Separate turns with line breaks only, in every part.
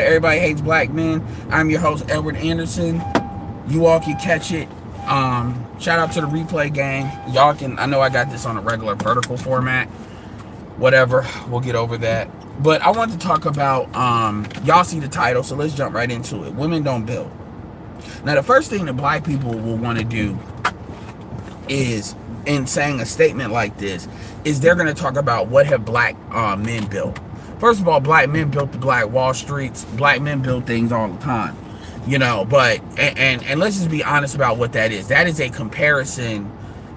Everybody Hates Black Men. I'm your host, Edward Anderson. You all can catch it. Shout out to the replay gang. Y'all can, I know I got this on a regular vertical format. Whatever, we'll get over that. But I want to talk about, y'all see the title, so let's jump right into it. Women don't build. Now, the first thing that black people will want to do is, in saying a statement like this, is they're going to talk about what have black men built. First of all, black men built the Black Wall Streets. Black men build things all the time, but and let's just be honest about what that is. That is a comparison.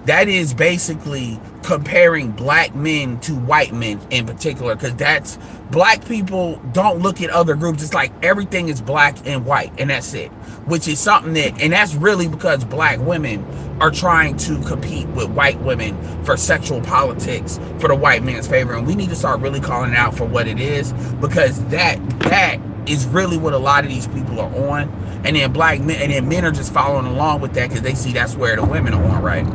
That is basically comparing black men to white men in particular, because that's, black people don't look at other groups. It's like everything is black and white, and that's it, which is something that, and that's really because black women are trying to compete with white women for sexual politics for the white man's favor. And we need to start really calling it out for what it is, because that is really what a lot of these people are on. And then black men, and then men are just following along with that because they see that's where the women are on, right?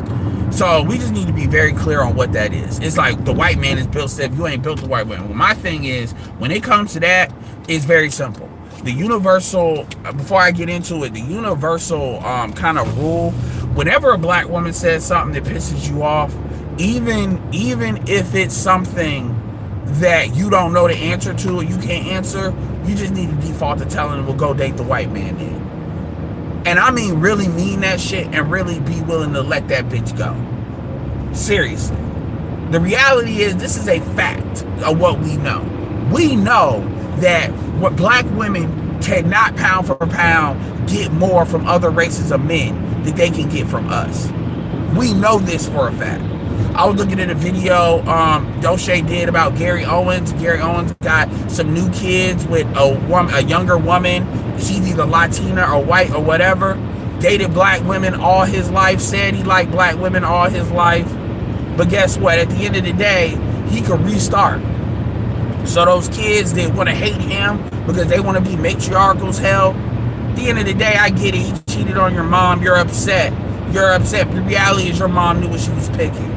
So we just need to be very clear on what that is. It's like the white man is built stiff. You ain't built the white woman. Well, my thing is, when it comes to that, it's very simple. The universal, before I get into it, the universal kind of rule, whenever a black woman says something that pisses you off, even if it's something that you don't know the answer to or you can't answer, you just need to default to telling them, well, go date the white man then. And I mean really mean that shit and really be willing to let that bitch go. Seriously. The reality is, this is a fact of what we know. We know that what black women cannot pound for pound get more from other races of men that they can get from us. We know this for a fact. I was looking at a video Doche did about Gary Owens. Gary Owens got some new kids with a younger woman. She's either Latina or white or whatever. Dated black women all his life. Said he liked black women all his life. But guess what? At the end of the day, he could restart. So those kids that want to hate him because they want to be matriarchals, hell, at the end of the day, I get it. He cheated on your mom. You're upset. You're upset. The reality is your mom knew what she was picking.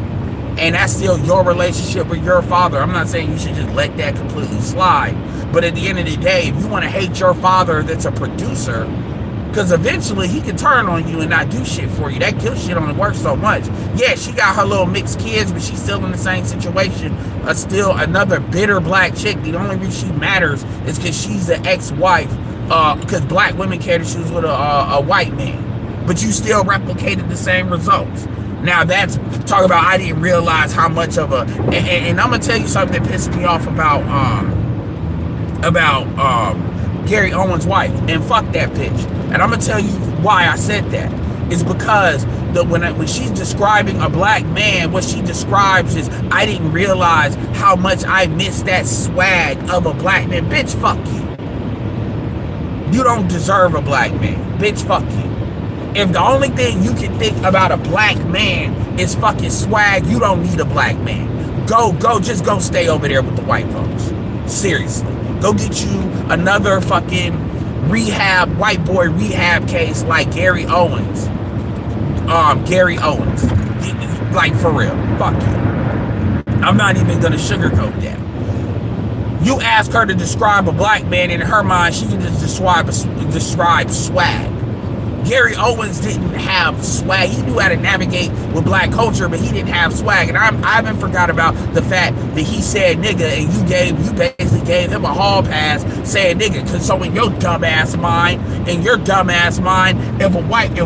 And that's still your relationship with your father. I'm not saying you should just let that completely slide. But at the end of the day, if you want to hate your father that's a producer, because eventually he can turn on you and not do shit for you. That guilt shit only works so much. Yeah, she got her little mixed kids, but she's still in the same situation. Still another bitter black chick. The only reason she matters is because she's the ex-wife. Because black women cared if she was with a white man. But you still replicated the same results. Now that's, talk about, I didn't realize how much of a, and I'm gonna tell you something that pissed me off about Gary Owens' wife, and fuck that bitch. And I'm gonna tell you why I said that. It's because when she's describing a black man, what she describes is, I didn't realize how much I missed that swag of a black man. Bitch, fuck you. You don't deserve a black man. Bitch, fuck you. If the only thing you can think about a black man is fucking swag, you don't need a black man. Just go stay over there with the white folks. Seriously. Go get you another fucking white boy rehab case like Gary Owens. Gary Owens. Like, for real. Fuck you. I'm not even gonna sugarcoat that. You ask her to describe a black man, in her mind, she can just describe swag. Gary Owens didn't have swag. He knew how to navigate with black culture, but he didn't have swag. And I haven't forgot about the fact that he said nigga, and you basically gave him a hall pass saying nigga. Cause so in your dumbass mind, if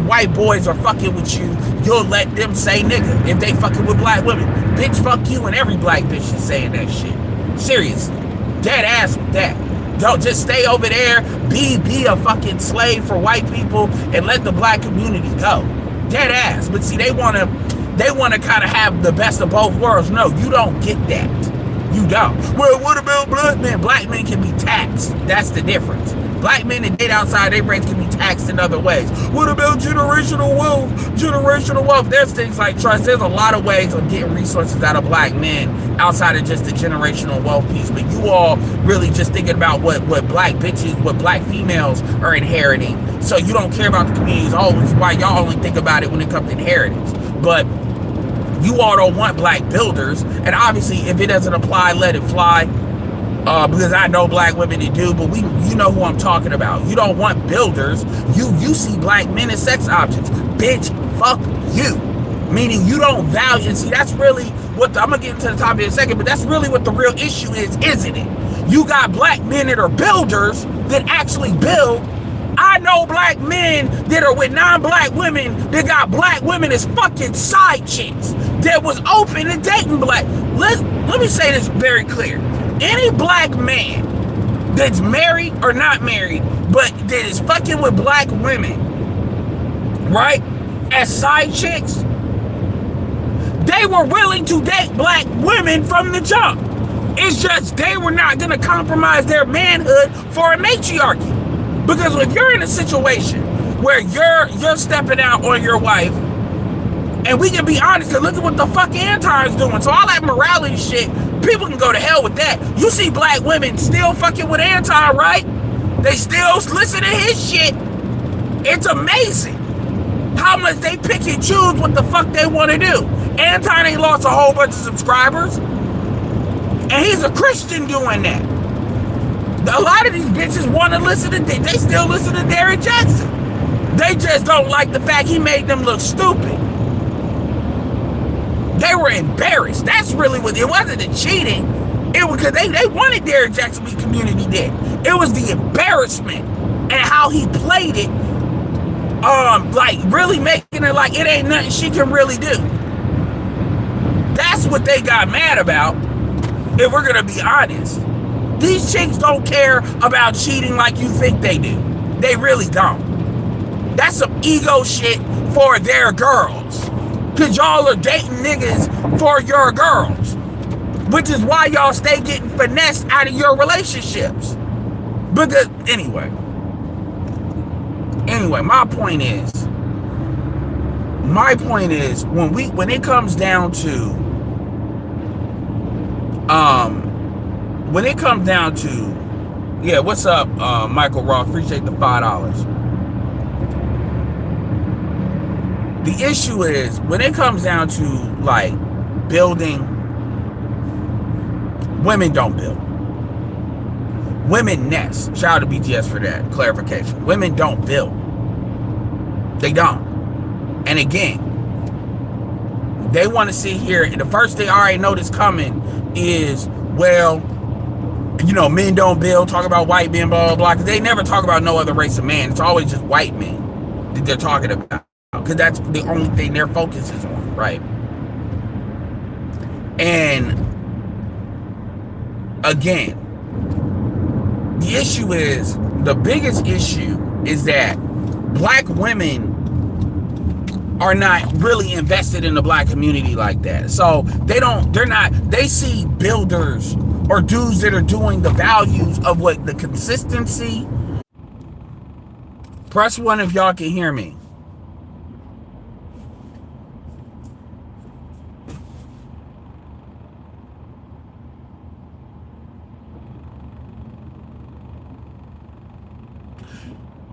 white boys are fucking with you, you'll let them say nigga if they fucking with black women. Bitch, fuck you, and every black bitch is saying that shit. Seriously. Dead ass with that. Don't just stay over there, be a fucking slave for white people and let the black community go. Dead ass. But see, they wanna kind of have the best of both worlds. No, you don't get that. You don't. Well, what about black men? Black men can be taxed. That's the difference. Black men that date outside their race can be taxed in other ways. What about generational wealth? Generational wealth. There's things like trust. There's a lot of ways of getting resources out of black men outside of just the generational wealth piece. But you all really just thinking about what black bitches, what black females are inheriting. So you don't care about the community as a whole, which is why y'all only think about it when it comes to inheritance. But you all don't want black builders. And obviously, if it doesn't apply, let it fly. because I know black women that do, but you know who I'm talking about. You don't want builders. You see black men as sex objects. Bitch, fuck you. Meaning you don't value, and see, that's really what I'm gonna get into the topic in a second, but that's really what the real issue is, isn't it? You got black men that are builders that actually build. I know black men that are with non-black women that got black women as fucking side chicks that was open to dating black. Let me say this very clear. Any black man that's married or not married, but that is fucking with black women, right, as side chicks, they were willing to date black women from the jump. It's just they were not going to compromise their manhood for a matriarchy. Because if you're in a situation where you're stepping out on your wife, and we can be honest, and look at what the fuck Anton's doing. So all that morality shit, people can go to hell with that. You see black women still fucking with Anton, right? They still listen to his shit. It's amazing how much they pick and choose what the fuck they want to do. Anton ain't lost a whole bunch of subscribers, and he's a Christian doing that. A lot of these bitches want to listen to, they still listen to Derrick Jackson. They just don't like the fact he made them look stupid. They were embarrassed. That's really what, it wasn't the cheating. It was because they wanted Derrick Jackson to be community dead. It was the embarrassment and how he played it, like really making it like it ain't nothing she can really do. That's what they got mad about, if we're gonna be honest. These chicks don't care about cheating like you think they do. They really don't. That's some ego shit for their girls. Cause y'all are dating niggas for your girls. Which is why y'all stay getting finessed out of your relationships. Because, anyway, my point is, when it comes down to, yeah, what's up, Michael Roth? Appreciate the $5. The issue is, when it comes down to, like, building, women don't build. Women nest. Shout out to BTS for that clarification. Women don't build. They don't. And again, they want to sit here, and the first thing I already know that's coming is, well, you know, men don't build, talk about white men, blah, blah, blah, because they never talk about no other race of man. It's always just white men that they're talking about, because that's the only thing their focus is on, right? And again, the issue is, the biggest issue is that black women are not really invested in the black community like that. So they see builders or dudes that are doing the values of what the consistency. Press 1 if y'all can hear me.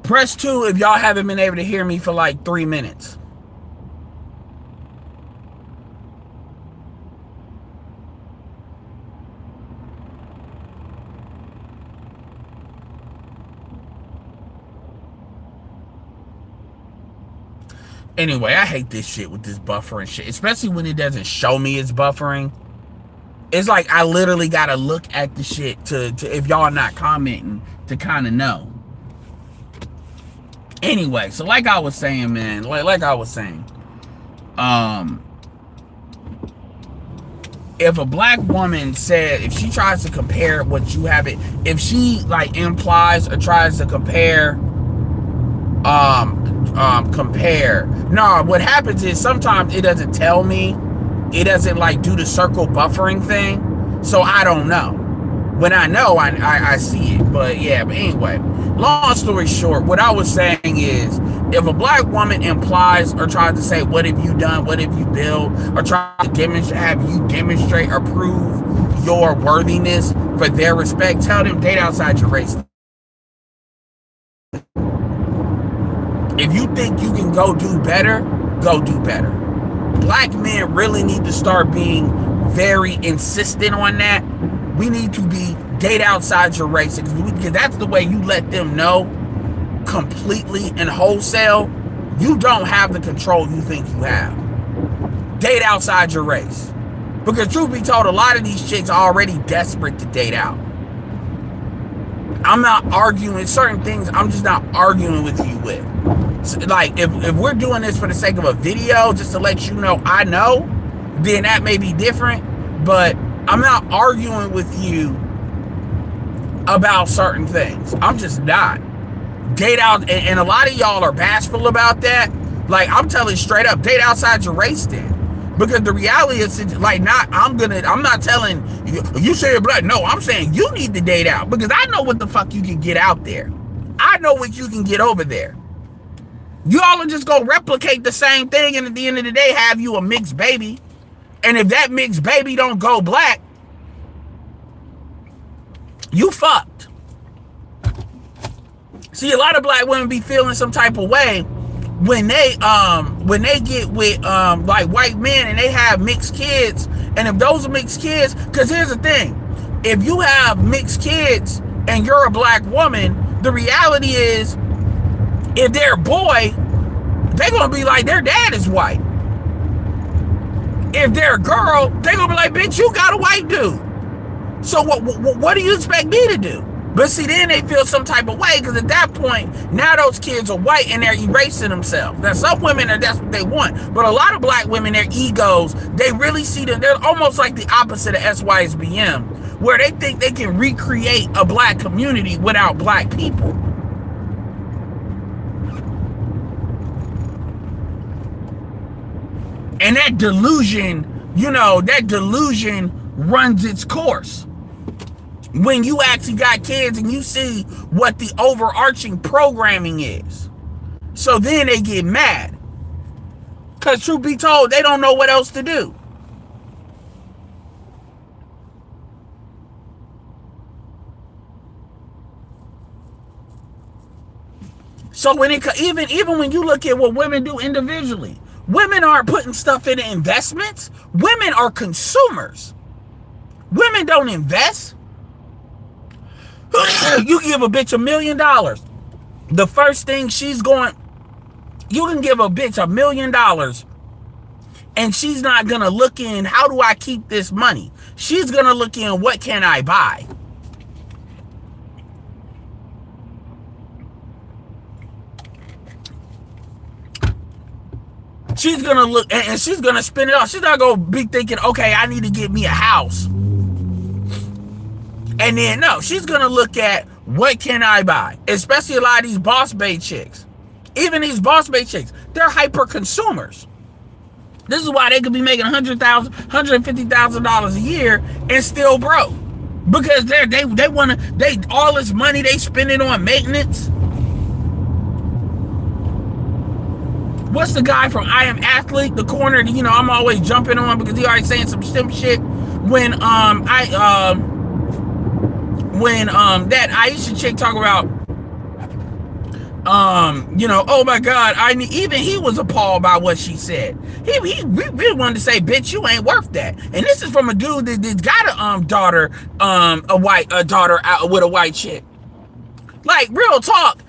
Press 2 if y'all haven't been able to hear me for like 3 minutes. Anyway, I hate this shit with this buffering shit, especially when it doesn't show me it's buffering. It's like I literally gotta look at the shit to if y'all not commenting to kind of know. Anyway, so like I was saying, man, like I was saying, if a black woman said, if she tries to compare what you have it, if she like implies or tries to compare, no, what happens is sometimes it doesn't tell me, it doesn't like do the circle buffering thing, so I don't know. When I know, I see it. But yeah, but anyway, long story short, what I was saying is, if a black woman implies or tries to say, what have you done, what have you built, or try to demonstrate, have you demonstrate or prove your worthiness for their respect, tell them date outside your race. If you think you can go do better, go do better. Black men really need to start being very insistent on that. We need to be date outside your race, because that's the way you let them know completely and wholesale you don't have the control you think you have. Date outside your race. Because truth be told, a lot of these chicks are already desperate to date out. I'm not arguing certain things. I'm just not arguing with you with. So, like, if we're doing this for the sake of a video, just to let you know I know, then that may be different. But I'm not arguing with you about certain things. I'm just not. Date out, and a lot of y'all are bashful about that. Like, I'm telling straight up, date outside your race then. Because the reality is, like, I'm not telling you say you're black. No, I'm saying you need to date out. Because I know what the fuck you can get out there. I know what you can get over there. You all are just gonna replicate the same thing, and at the end of the day, have you a mixed baby. And if that mixed baby don't go black, you fucked. See, a lot of black women be feeling some type of way when they get with like white men and they have mixed kids. And if those are mixed kids, because here's the thing, if you have mixed kids and you're a black woman, the reality is, if they're a boy, they're gonna be like their dad is white. If they're a girl, they're gonna be like, bitch, you got a white dude. So what do you expect me to do? But see, then they feel some type of way, because at that point, now those kids are white and they're erasing themselves. Now, some women, that's what they want. But a lot of black women, their egos, they really see that they're almost like the opposite of SYSBM, where they think they can recreate a black community without black people. And that delusion, that delusion runs its course. When you actually got kids and you see what the overarching programming is. So then they get mad. Because truth be told, they don't know what else to do. So when even when you look at what women do individually, women aren't putting stuff into investments. Women are consumers. Women don't invest. You give a bitch $1 million. The first thing you can give a bitch $1 million and she's not going to look in, how do I keep this money? She's going to look in, what can I buy? She's going to look and she's going to spend it all. She's not going to be thinking, okay, I need to get me a house. And then, no, she's going to look at, what can I buy? Especially a lot of these boss babe chicks. Even these boss babe chicks, they're hyper consumers. This is why they could be making $100,000, $150,000 a year and still broke. Because they want to, all this money they spend it on maintenance. What's the guy from I Am Athlete, the corner that, I'm always jumping on because he already saying some simp shit. When that Aisha chick talk about, oh my God, even he was appalled by what she said. He really wanted to say, bitch, you ain't worth that. And this is from a dude that's got a daughter, a daughter out with a white chick. Like, real talk.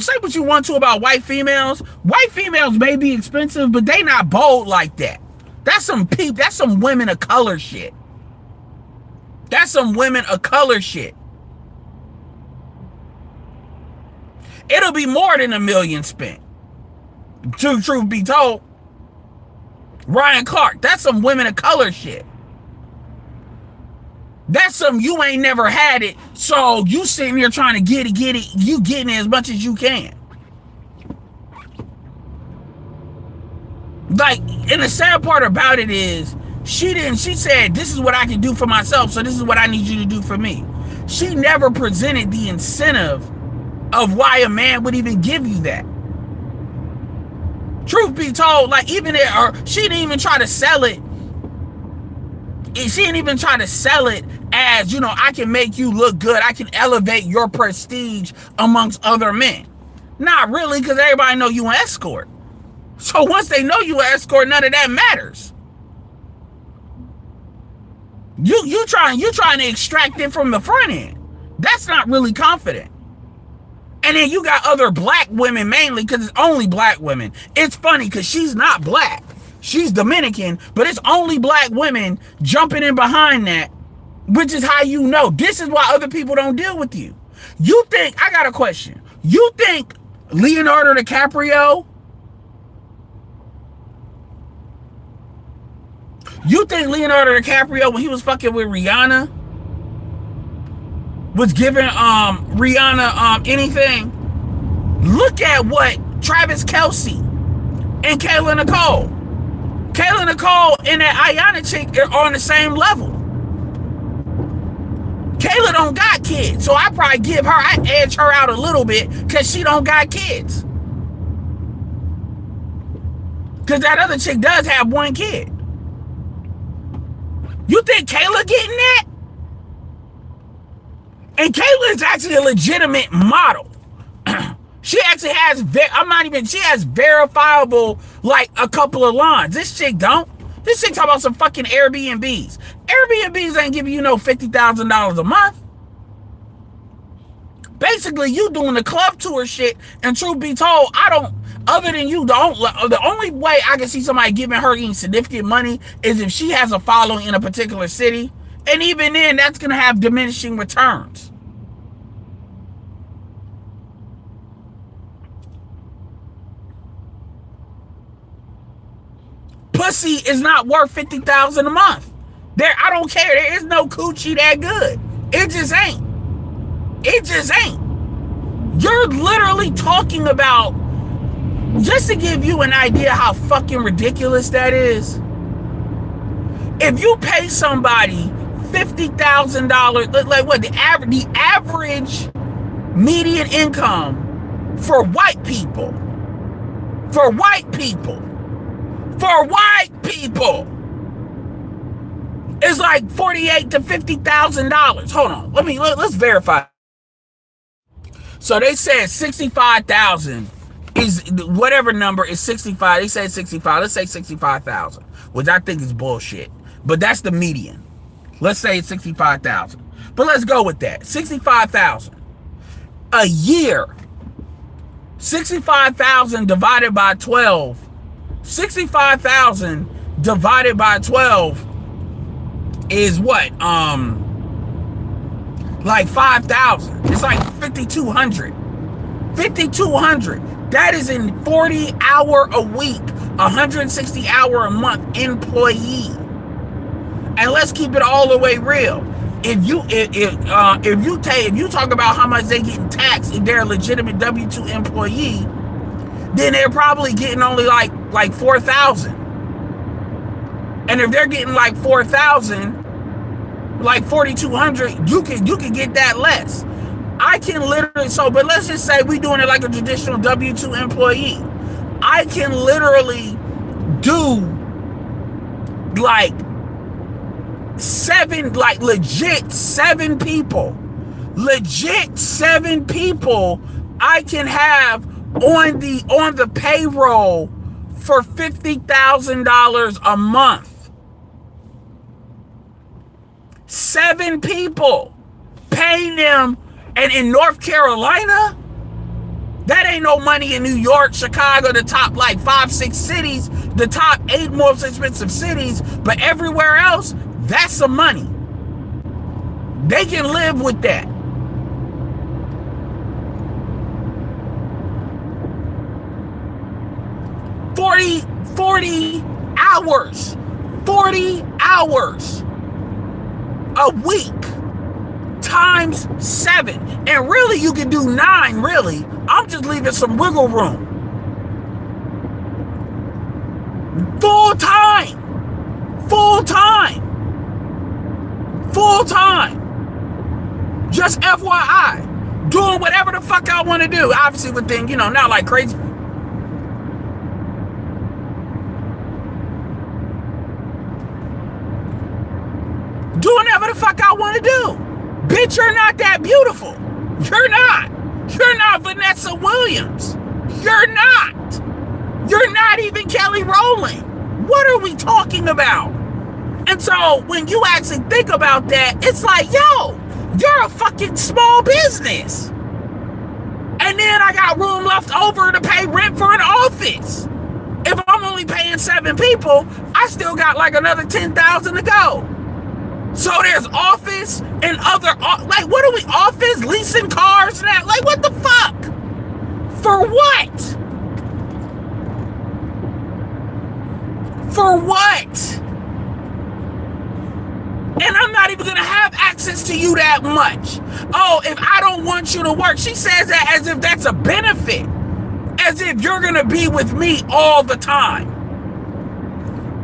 Say what you want to about white females. White females may be expensive, but they not bold like that. That's some women of color shit. That's some women of color shit. It'll be more than $1 million spent. Truth be told. Ryan Clark, that's some women of color shit. That's some you ain't never had it, so you sitting here trying to get it, you getting it as much as you can. Like, and the sad part about it is, she said, this is what I can do for myself, so this is what I need you to do for me. She never presented the incentive of why a man would even give you that. Truth be told, like, she didn't even try to sell it. She didn't even try to sell it as, I can make you look good. I can elevate your prestige amongst other men. Not really, because everybody know you an escort. So once they know you an escort, none of that matters. You trying to extract it from the front end. That's not really confident. And then you got other black women, mainly because it's only black women. It's funny because she's not black. She's Dominican, but it's only black women jumping in behind that, which is how you know. This is why other people don't deal with you. You think, I got a question. You think Leonardo DiCaprio, when he was fucking with Rihanna, was giving Rihanna anything? Look at what Travis Kelce and Kayla Nicole. Kayla Nicole and that Ayana chick are on the same level. Kayla don't got kids, so I probably I edge her out a little bit because she don't got kids. Because that other chick does have one kid. You think Kayla getting that? And Kayla is actually a legitimate model. She actually has, she has verifiable, like, a couple of lines. This chick don't. This chick talk about some fucking Airbnbs. Airbnbs ain't giving you no $50,000 a month. Basically, you doing the club tour shit, and truth be told, other than you, the only way I can see somebody giving her any significant money is if she has a following in a particular city. And even then, that's going to have diminishing returns. Pussy is not worth $50,000 a month. I don't care. There is no coochie that good. It just ain't. It just ain't. You're literally talking about, just to give you an idea how fucking ridiculous that is. If you pay somebody $50,000, like what the average median income for white people is like $48,000 to $50,000. Hold on, let's verify. So they said 65,000 is whatever number is 65. They said 65. Let's say 65,000, which I think is bullshit. But that's the median. Let's say it's 65,000. But let's go with that. 65,000 a year. 65,000 divided by 12. 65,000 divided by 12 is what? Like 5,000. It's like 5,200. 5,200. That is in 40 hour a week, 160 hour a month employee. And let's keep it all the way real. If you talk about how much they get taxed if they're a legitimate W-2 employee, then they're probably getting only like 4,000. And if they're getting like 4,000, like 4,200, you can get that less. I can literally, but let's just say we doing it like a traditional W-2 employee. I can literally do like legit seven people I can have on the payroll for $50,000 a month. 7 people, paying them. And in North Carolina, that ain't no money. In New York, Chicago, the top like 5-6 cities, the top 8 most expensive cities, but everywhere else, that's some money. They can live with that. $40 hours a week times 7. And really, you can do 9, really. I'm just leaving some wiggle room. Full time. Just FYI. Doing whatever the fuck I want to do. Obviously within, not like crazy. Do whatever the fuck I want to do. Bitch, you're not that beautiful. You're not. You're not Vanessa Williams. You're not. You're not even Kelly Rowland. What are we talking about? And so when you actually think about that, it's like, yo, You're a fucking small business. And then I got room left over to pay rent for an office. If I'm only paying 7 people, I still got like another 10,000 to go. So there's office and other, like, what are we, office, leasing cars now? Like, what the fuck? For what? For what? And I'm not even gonna have access to you that much. Oh, if I don't want you to work, she says that as if that's a benefit. As if you're gonna be with me all the time.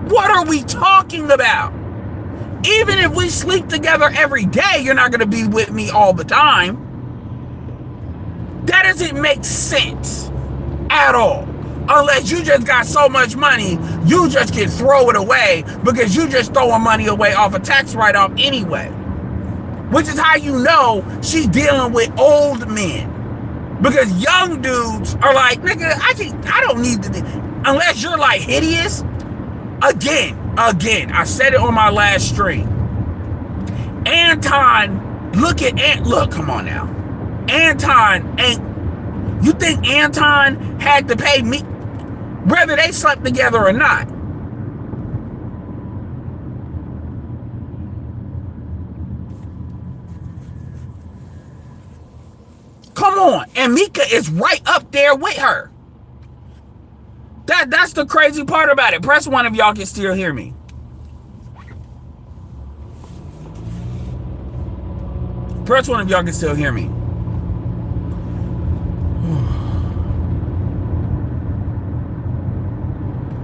What are we talking about? Even if we sleep together every day, you're not gonna be with me all the time. That doesn't make sense at all. Unless you just got so much money, you just can throw it away because you just throwing money away off a tax write-off anyway. Which is how you know she's dealing with old men. Because young dudes are like, nigga, I don't need to, unless you're like hideous. Again, I said it on my last stream. Anton, look, come on now. Anton ain't, you think Anton had to pay me, whether they slept together or not? Come on. And Mika is right up there with her. That's the crazy part about it. Press 1 if y'all can still hear me. Press 1 if y'all can still hear me.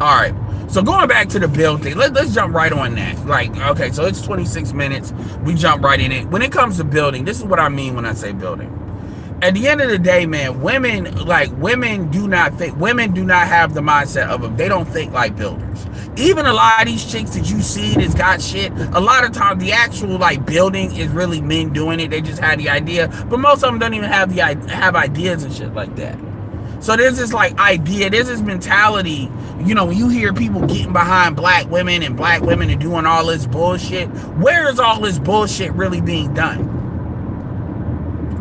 All right. So going back to the bill thing, let's jump right on that. Like, okay, so it's 26 minutes. We jump right in it. When it comes to building, this is what I mean when I say building. At the end of the day, man, women do not have the mindset of them. They don't think like builders. Even a lot of these chicks that you see that's got shit, a lot of times the actual like building is really men doing it. They just had the idea, but most of them don't even have ideas and shit like that. So there's this like idea, there's this mentality, you know, when you hear people getting behind black women and doing all this bullshit, where is all this bullshit really being done?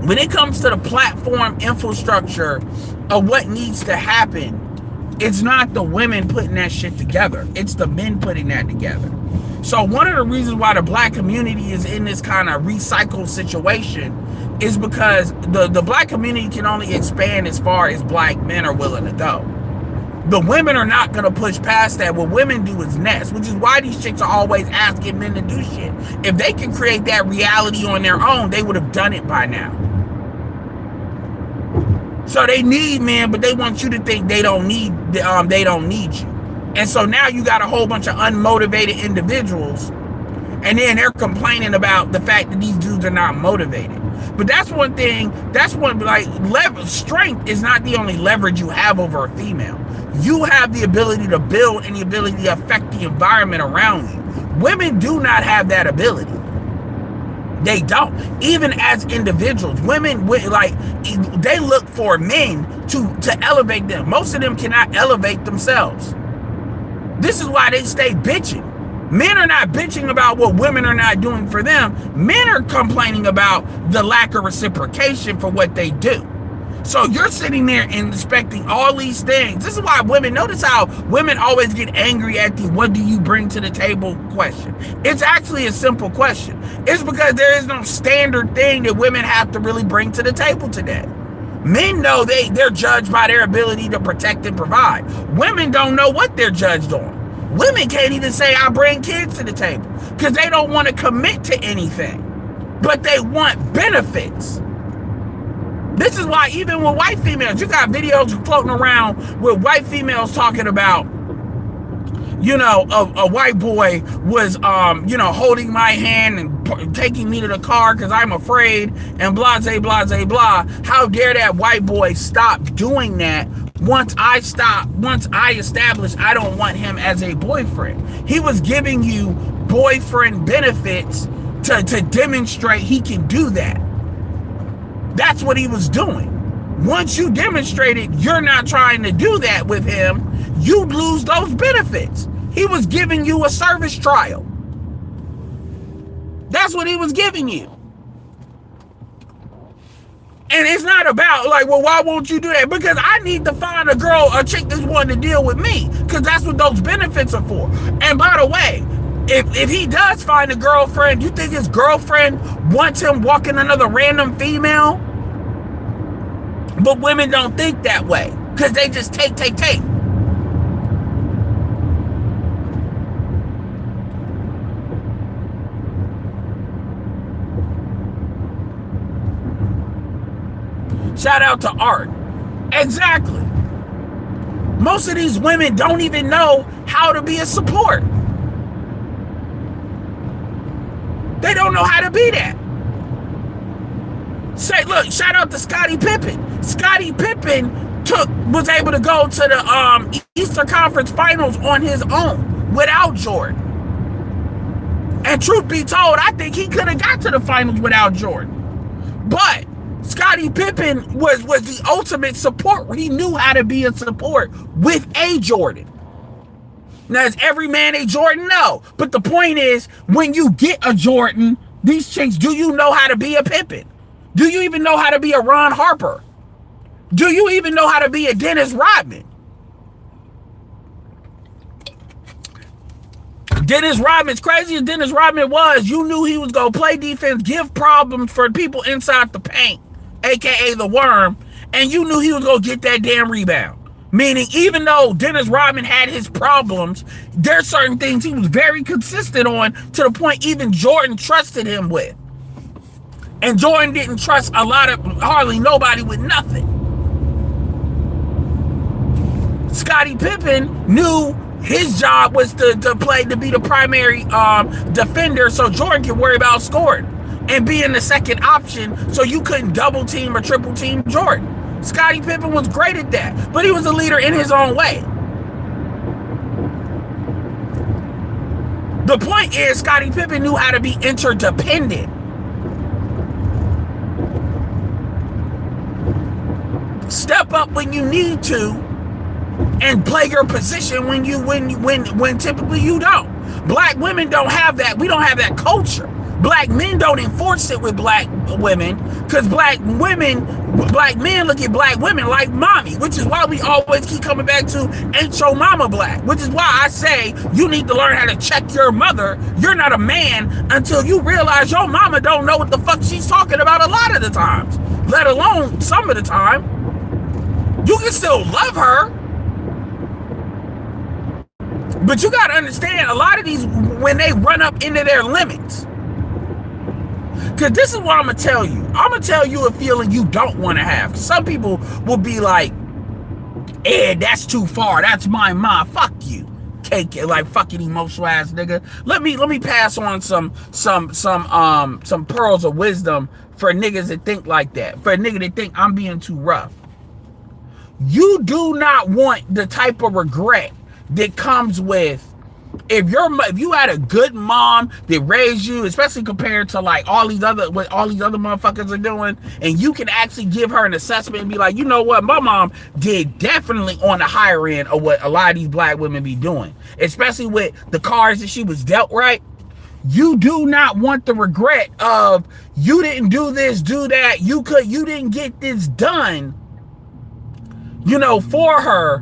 When it comes to the platform infrastructure of what needs to happen, it's not the women putting that shit together. It's the men putting that together. So one of the reasons why the black community is in this kind of recycle situation is because the black community can only expand as far as black men are willing to go. The women are not going to push past that. What women do is next, which is why these chicks are always asking men to do shit. If they can create that reality on their own, they would have done it by now. So they need men, but they want you to think they don't need you. And so now you got a whole bunch of unmotivated individuals, and then they're complaining about the fact that these dudes are not motivated. But that's one thing, strength is not the only leverage you have over a female. You have the ability to build and the ability to affect the environment around you. Women do not have that ability. They don't. Even as individuals, women, they look for men to elevate them. Most of them cannot elevate themselves. This is why they stay bitching. Men are not bitching about what women are not doing for them. Men are complaining about the lack of reciprocation for what they do. So you're sitting there and expecting all these things. This is why women, notice how women always get angry at the what do you bring to the table question. It's actually a simple question. It's because there is no standard thing that women have to really bring to the table today. Men know they're judged by their ability to protect and provide. Women don't know what they're judged on. Women can't even say I bring kids to the table because they don't want to commit to anything, but they want benefits. This is why even with white females, you got videos floating around with white females talking about, you know, a white boy was, holding my hand and taking me to the car because I'm afraid and blah, blah, blah, blah. How dare that white boy stop doing that once I establish I don't want him as a boyfriend. He was giving you boyfriend benefits to demonstrate he can do that. That's what he was doing. Once you demonstrated you're not trying to do that with him, you lose those benefits. He was giving you a service trial. That's what he was giving you. And it's not about like, well, why won't you do that? Because I need to find a chick that's wanting to deal with me, because that's what those benefits are for. And by the way, if he does find a girlfriend, you think his girlfriend wants him walking another random female? But women don't think that way, because they just take. Shout out to Art. Exactly. Most of these women don't even know how to be a support. They don't know how to be that. Say, look, shout out to Scottie Pippen. Scottie Pippen was able to go to the Eastern Conference Finals on his own without Jordan. And truth be told, I think he could have got to the finals without Jordan. But Scottie Pippen was the ultimate support. He knew how to be a support with a Jordan. Now, is every man a Jordan? No. But the point is, when you get a Jordan, these chicks, do you know how to be a Pippen? Do you even know how to be a Ron Harper? Do you even know how to be a Dennis Rodman? Dennis Rodman's crazy as Dennis Rodman was, you knew he was going to play defense, give problems for people inside the paint, aka the worm, and you knew he was going to get that damn rebound. Meaning, even though Dennis Rodman had his problems, there's certain things he was very consistent on, to the point even Jordan trusted him with. And Jordan didn't trust hardly nobody with nothing. Scottie Pippen knew his job was to be the primary defender, so Jordan could worry about scoring and being the second option, so you couldn't double team or triple team Jordan. Scottie Pippen was great at that, but he was a leader in his own way. The point is, Scottie Pippen knew how to be interdependent. Step up when you need to, and play your position when typically you don't. Black women don't have that. We don't have that culture. Black men don't enforce it with black women, because black men look at black women like mommy, which is why we always keep coming back to ain't your mama black, which is why I say you need to learn how to check your mother. You're not a man until you realize your mama don't know what the fuck she's talking about a lot of the times, let alone some of the time. You can still love her, but you got to understand, a lot of these, when they run up into their limits, because this is what I'm going to tell you. I'm going to tell you a feeling you don't want to have. Some people will be like, Ed, that's too far. That's my mom. Fuck you. Cake, like fucking emotional ass nigga. Let me pass on some pearls of wisdom for niggas that think like that. For a nigga that think I'm being too rough. You do not want the type of regret that comes with if you had a good mom that raised you, especially compared to like all these other motherfuckers are doing, and you can actually give her an assessment and be like, you know what, my mom did definitely on the higher end of what a lot of these black women be doing, especially with the cards that she was dealt, right? You do not want the regret of you didn't do this, do that, you didn't get this done, for her,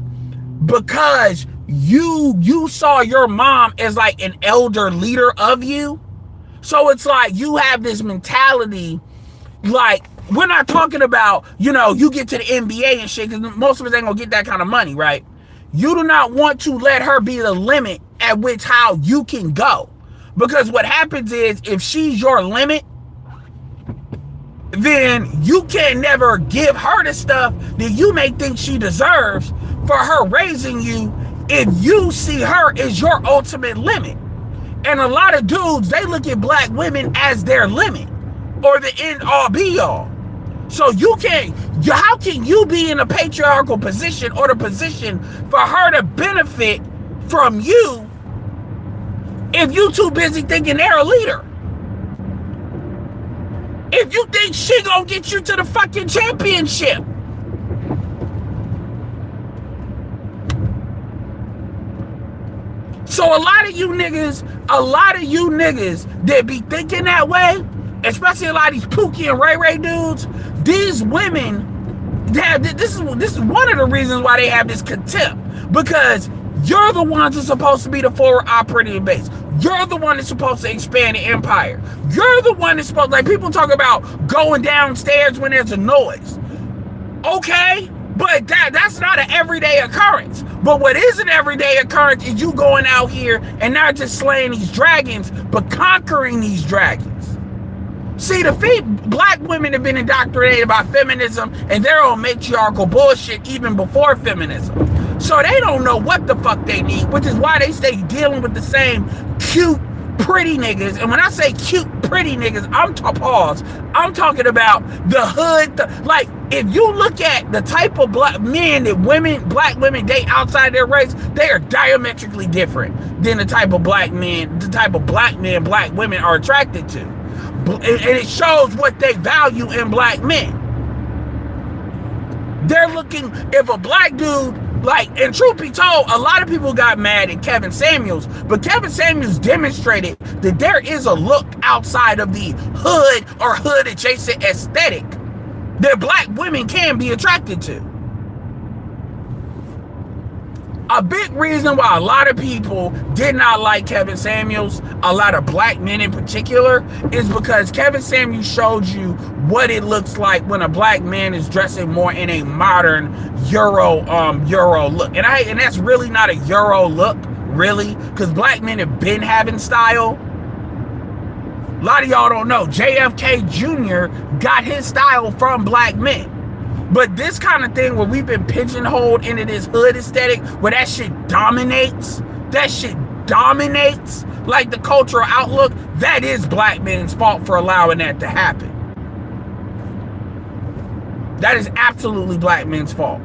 because you saw your mom as like an elder leader of you. So it's like you have this mentality, like, we're not talking about, you get to the NBA and shit, because most of us ain't gonna get that kind of money, right? You do not want to let her be the limit at which how you can go. Because what happens is, if she's your limit, then you can never give her the stuff that you may think she deserves for her raising you, if you see her as your ultimate limit. And a lot of dudes, they look at black women as their limit or the end all be all. So how can you be in a patriarchal position or the position for her to benefit from you if you too busy thinking they're a leader? If you think she gonna get you to the fucking championship. So a lot of you niggas that be thinking that way, especially a lot of these Pookie and Ray Ray dudes, these women, this is one of the reasons why they have this contempt, because you're the ones who's supposed to be the forward operating base. You're the one that's supposed to expand the empire. You're the one that's supposed, like people talk about going downstairs when there's a noise. Okay, but that's not an everyday occurrence. But what is an everyday occurrence is you going out here and not just slaying these dragons, but conquering these dragons. See, black women have been indoctrinated about feminism and their own matriarchal bullshit even before feminism. So they don't know what the fuck they need, which is why they stay dealing with the same cute, pretty niggas. And when I say cute, pretty niggas, I'm talking about the hood. Like, if you look at the type of black men that black women date outside their race, they are diametrically different than the type of black men black women are attracted to. And it shows what they value in black men. They're looking, if a black dude, like, and truth be told, a lot of people got mad at Kevin Samuels, but Kevin Samuels demonstrated that there is a look outside of the hood or hood adjacent aesthetic that black women can be attracted to. A big reason why a lot of people did not like Kevin Samuels, a lot of black men in particular, is because Kevin Samuels showed you what it looks like when a black man is dressing more in a modern Euro look. And that's really not a Euro look, really, because black men have been having style. A lot of y'all don't know, JFK Jr. got his style from black men. But this kind of thing where we've been pigeonholed into this hood aesthetic, where that shit dominates like the cultural outlook, that is black men's fault for allowing that to happen. That is absolutely black men's fault.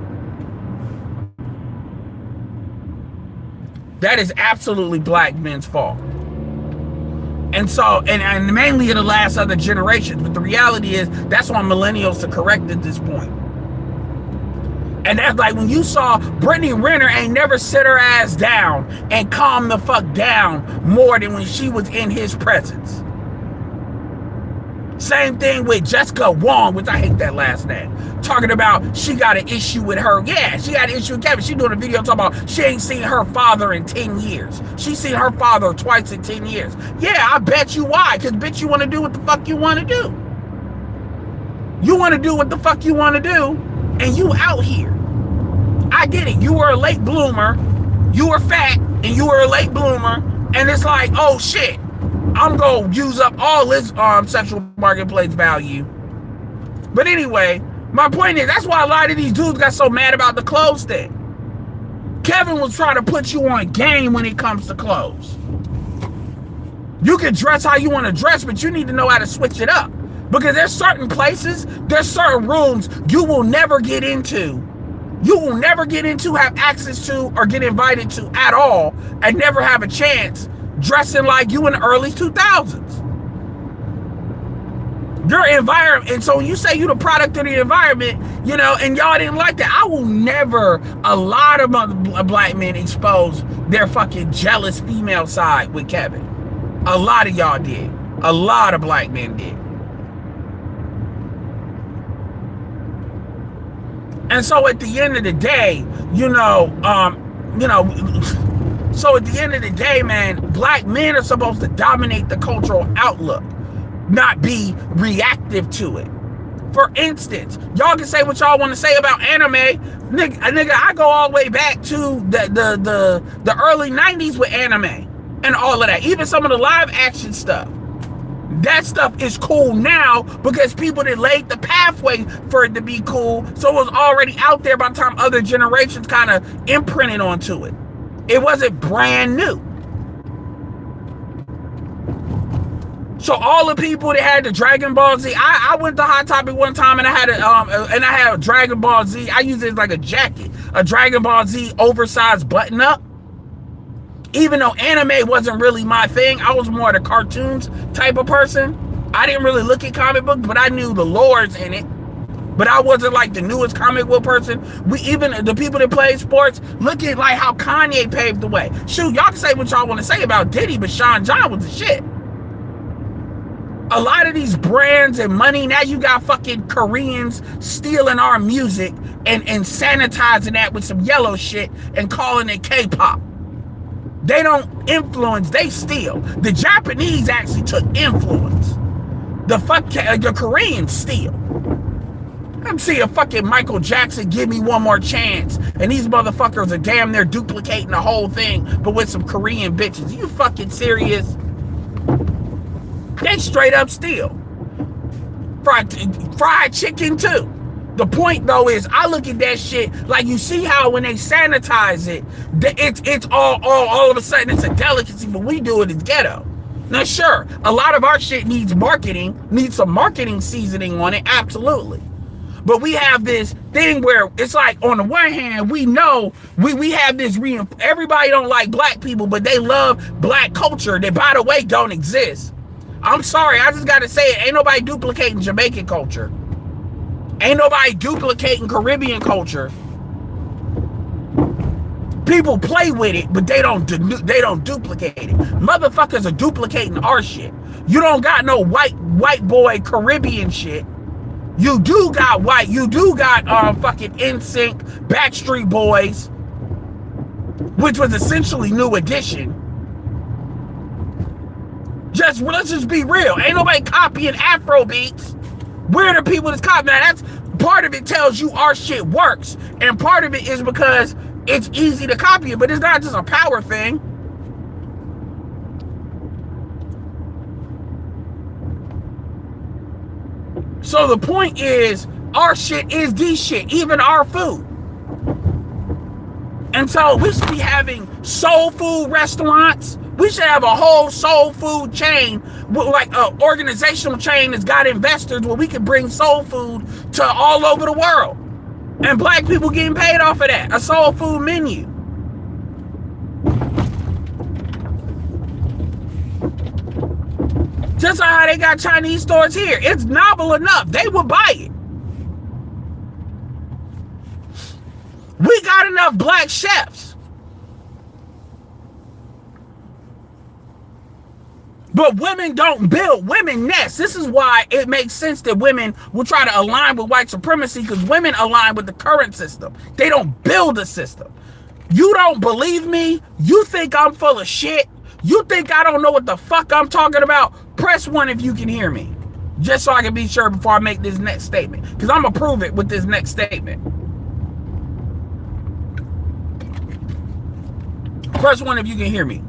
That is absolutely black men's fault. And so, and mainly in the last other generations, but the reality is that's on millennials to correct at this point. And that's like when you saw Brittany Renner ain't never sit her ass down and calm the fuck down more than when she was in his presence. Same thing with Jessica Wong, which I hate that last name. Talking about she got an issue with her. Yeah, she got an issue with Kevin. She doing a video talking about she ain't seen her father in 10 years. She seen her father twice in 10 years. Yeah, I bet you why. Because bitch, you want to do what the fuck you want to do. You want to do what the fuck you want to do, and you out here. I get it. You were a late bloomer. You were fat, and you were a late bloomer. And it's like, oh shit, I'm going to use up all this sexual marketplace value. But anyway, my point is, that's why a lot of these dudes got so mad about the clothes thing. Kevin was trying to put you on game when it comes to clothes. You can dress how you want to dress, but you need to know how to switch it up. Because there's certain places, there's certain rooms you will never get into. You will never get into, have access to, or get invited to at all, and never have a chance dressing like you in the early 2000s. Your environment, and so when you say you the product of the environment, you know, and y'all didn't like that, I will never, a lot of black men expose their fucking jealous female side with Kevin. A lot of y'all did. A lot of black men did. And so at the end of the day, so at the end of the day, man, black men are supposed to dominate the cultural outlook, not be reactive to it. For instance, y'all can say what y'all want to say about anime. Nigga, I go all the way back to the early 90s with anime and all of that. Even some of the live action stuff. That stuff is cool now because people that laid the pathway for it to be cool, so it was already out there by the time other generations kind of imprinted onto it. It wasn't brand new. So all the people that had the Dragon Ball Z, I went to Hot Topic one time and I had a Dragon Ball Z. I used it as like a jacket, a Dragon Ball Z oversized button up. Even though anime wasn't really my thing, I was more the cartoons type of person. I didn't really look at comic books, but I knew the lores in it. But I wasn't like the newest comic book person. Even the people that play sports, look at like how Kanye paved the way. Shoot, y'all can say what y'all want to say about Diddy, but Sean John was the shit. A lot of these brands and money, now you got fucking Koreans stealing our music and sanitizing that with some yellow shit and calling it K-pop. They don't influence, they steal. The Japanese actually took influence. The Koreans steal. I'm seeing fucking Michael Jackson give me one more chance, and these motherfuckers are damn near duplicating the whole thing, but with some Korean bitches. You fucking serious? They straight up steal. Fried chicken too. The point though is, I look at that shit like, you see how when they sanitize it, it's all of a sudden it's a delicacy, but we do it as ghetto. Now sure, a lot of our shit needs marketing, needs some marketing seasoning on it, absolutely. But we have this thing where it's like, on the one hand, we know we have this everybody don't like black people, but they love black culture that, by the way, don't exist. I'm sorry, I just gotta say it. Ain't nobody duplicating Jamaican culture. Ain't nobody duplicating Caribbean culture. People play with it, but they don't duplicate it. Motherfuckers are duplicating our shit. You don't got no white boy Caribbean shit. You do got fucking NSYNC, Backstreet Boys, which was essentially New Edition. Let's just be real. Ain't nobody copying Afro beats. We're the people that's copying. Now that's part of it, tells you our shit works, and part of it is because it's easy to copy it, but it's not just a power thing. So the point is, our shit is the shit, even our food. And so we should be having soul food restaurants. We should have a whole soul food chain, like an organizational chain that's got investors, where we can bring soul food to all over the world. And black people getting paid off of that. A soul food menu. Just like how they got Chinese stores here. It's novel enough. They would buy it. We got enough black chefs. But women don't build, women nest. This is why it makes sense that women will try to align with white supremacy, because women align with the current system. They don't build a system. You don't believe me? You think I'm full of shit? You think I don't know what the fuck I'm talking about? Press 1 if you can hear me. Just so I can be sure before I make this next statement. Because I'm going to prove it with this next statement. Press 1 if you can hear me.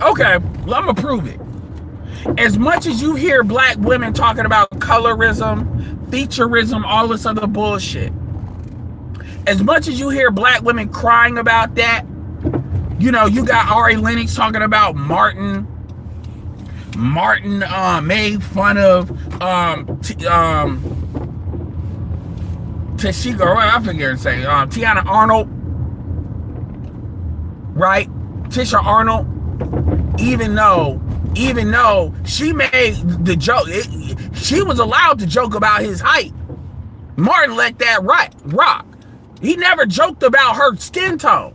Okay, well, I'm gonna prove it. As much as you hear black women talking about colorism, featureism, all this other bullshit, as much as you hear black women crying about that, you know, you got Ari Lennox talking about Martin made fun of Tashika, I forget her saying, Tiana Arnold, right? Tisha Arnold. Even though she made the joke, she was allowed to joke about his height. Martin let that rock. He never joked about her skin tone.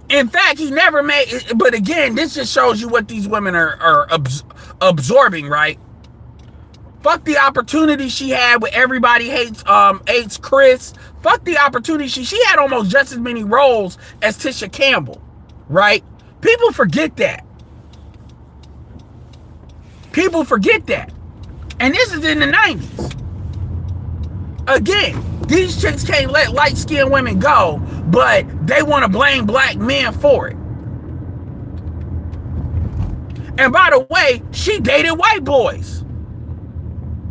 In fact, he never made, but again, this just shows you what these women are absorbing, right? Fuck the opportunity she had with Everybody Hates Chris. Fuck the opportunity. She had almost just as many roles as Tisha Campbell, right? People forget that. People forget that. And this is in the 90s. Again, these chicks can't let light-skinned women go, but they want to blame black men for it. And by the way, she dated white boys.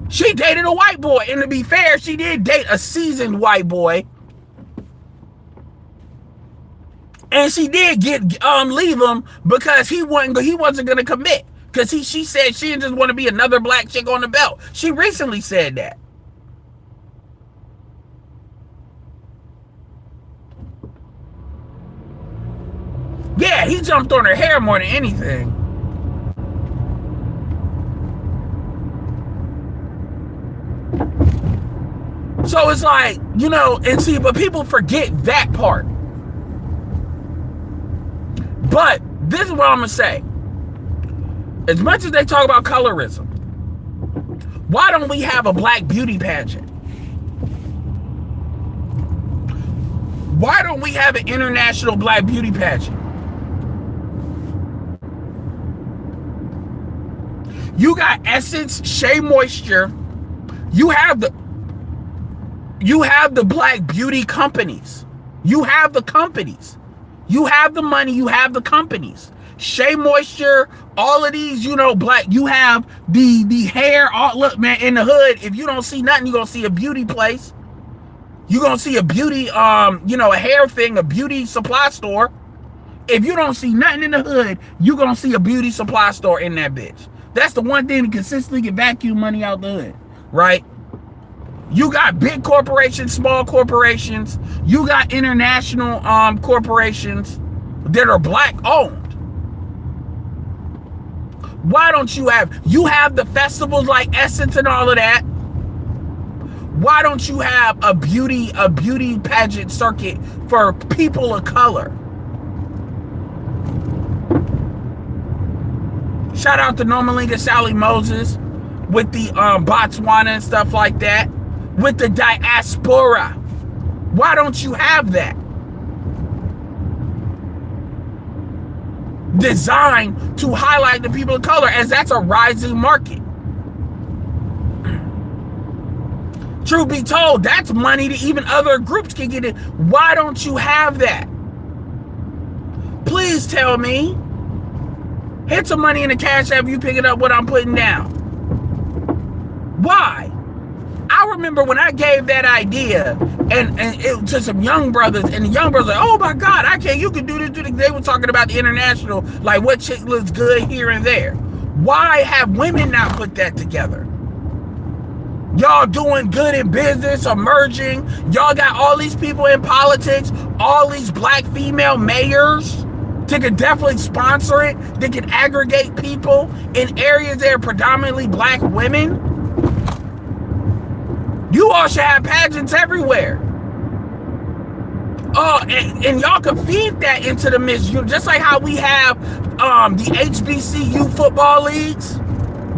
She dated a white boy, and to be fair, she did date a seasoned white boy. And she did leave him because he wasn't gonna commit. Because she said she didn't just want to be another black chick on the belt. She recently said that. Yeah, he jumped on her hair more than anything. So it's like, and see, but people forget that part. But this is what I'm going to say. As much as they talk about colorism, why don't we have a black beauty pageant? Why don't we have an international black beauty pageant? You got Essence, Shea Moisture. You have the black beauty companies. You have the companies. You have the money. You have the companies. Shea Moisture, all of these, black. You have the hair. Look, man, in the hood, if you don't see nothing, you're going to see a beauty place. You're going to see a beauty, a hair thing, a beauty supply store. If you don't see nothing in the hood, you're going to see a beauty supply store in that bitch. That's the one thing to consistently get vacuum money out the hood, right? You got big corporations, small corporations. You got international corporations that are black owned. Why don't you have the festivals like Essence and all of that? Why don't you have a beauty pageant circuit for people of color? Shout out to Normalinga Sally Moses with the Botswana and stuff like that. With the diaspora. Why don't you have that? Designed to highlight the people of color, as that's a rising market. Truth be told, that's money that even other groups can get in. Why don't you have that? Please tell me. Hit some money in the Cash App, you picking up what I'm putting down. Why? I remember when I gave that idea to some young brothers, and the young brothers were like, oh my God, you can do this. They were talking about the international, like what chick looks good here and there. Why have women not put that together? Y'all doing good in business, emerging. Y'all got all these people in politics, all these black female mayors. They could definitely sponsor it. They can aggregate people in areas that are predominantly black women. You all should have pageants everywhere. Oh, and y'all can feed that into the mix. Just like how we have the HBCU football leagues.